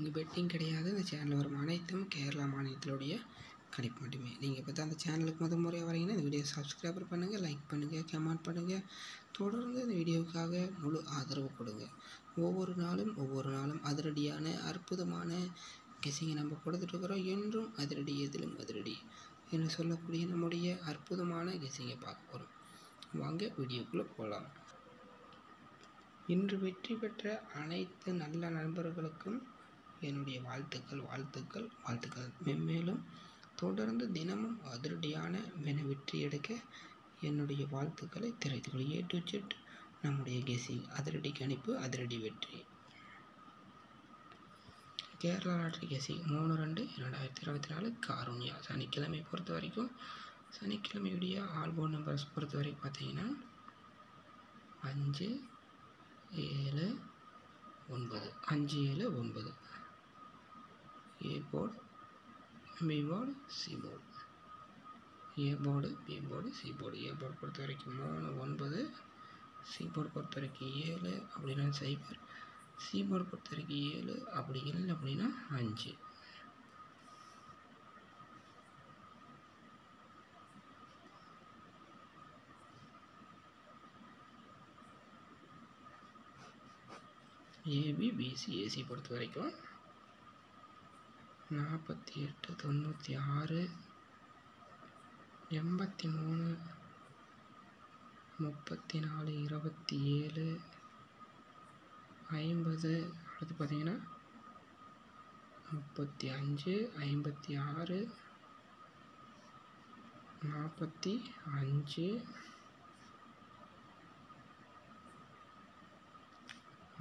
இங்கே பெட்டிங் கிடையாது. இந்த சேனலில் வரும் அனைத்தும் கேரளா மாநிலத்தினுடைய கணிப்பு மட்டுமே. நீங்கள் இப்போ தான் அந்த சேனலுக்கு முதல் முறையாக வரீங்கன்னா இந்த வீடியோ சப்ஸ்கிரைபர் பண்ணுங்கள், லைக் பண்ணுங்கள், கமெண்ட் பண்ணுங்கள். தொடர்ந்து இந்த வீடியோவுக்காக முழு ஆதரவு கொடுங்க. ஒவ்வொரு நாளும் அதிரடியான அற்புதமான கெஸிங்கை நம்ம கொடுத்துட்ருக்குறோம். என்றும் அதிரடி, எதிலும் அதிரடி என்று சொல்லக்கூடிய நம்முடைய அற்புதமான கெஸிங்கை பார்க்க போகிறோம். வாங்க வீடியோக்குள்ளே போகலாம். இன்று வெற்றி பெற்ற அனைத்து நல்ல நண்பர்களுக்கும் என்னுடைய வாழ்த்துக்கள். மென்மேலும் தொடர்ந்து தினமும் அதிரடியான வெற்றி எடுக்க என்னுடைய வாழ்த்துக்களை தெரிவித்துக் A to Z நம்முடைய கெஸிங் அதிரடி கணிப்பு, அதிரடி வெற்றி. Kerala lottery guessing 3/2/2024 Karunya. சனிக்கிழமை பொறுத்த வரைக்கும் சனிக்கிழமையுடைய ஆல்போர்ட் நம்பர்ஸ் பொறுத்த வரைக்கும் பார்த்தீங்கன்னா 5, 7, 9. 5, 7, 9. A board, B board, C board. A board, B board, C board. A board பொறுத்த வரைக்கும் 3, 9. C board பொறுத்த வரைக்கும் 7 அப்படின்னா 0. C board பொறுத்த வரைக்கும் 7 அப்படி இல்லை அப்படின்னா 5. AB, BC, AC பொறுத்த வரைக்கும் 48, 96, 83, 34, 27, 50. அடுத்து பார்த்தீங்கன்னா 35, 56,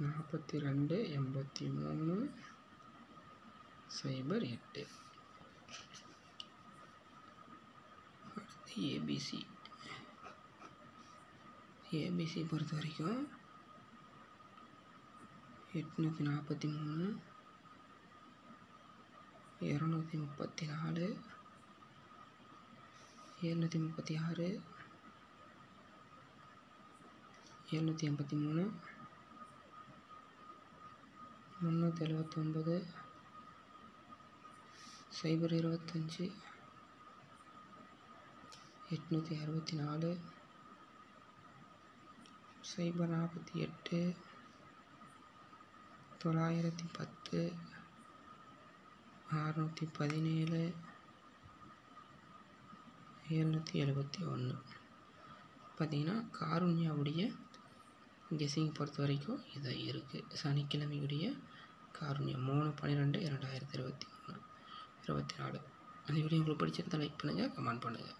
45, 42, 83, 08. அடுத்து ABC பொறுத்த வரைக்கும் 843, 234, 736, 783, 379, 025, 864, 048, 910, 617, 771. பார்த்தீங்கன்னா காருண்யாவுடைய கெஸிங் பொறுத்த வரைக்கும் இதாக இருக்குது. சனிக்கிழமையுடைய காருண்யா 3/12/2024. அந்த வீடியோ உங்களுக்கு பிடிச்சிருந்தால் லைக் பண்ணுங்கள், கமெண்ட் பண்ணுங்கள்.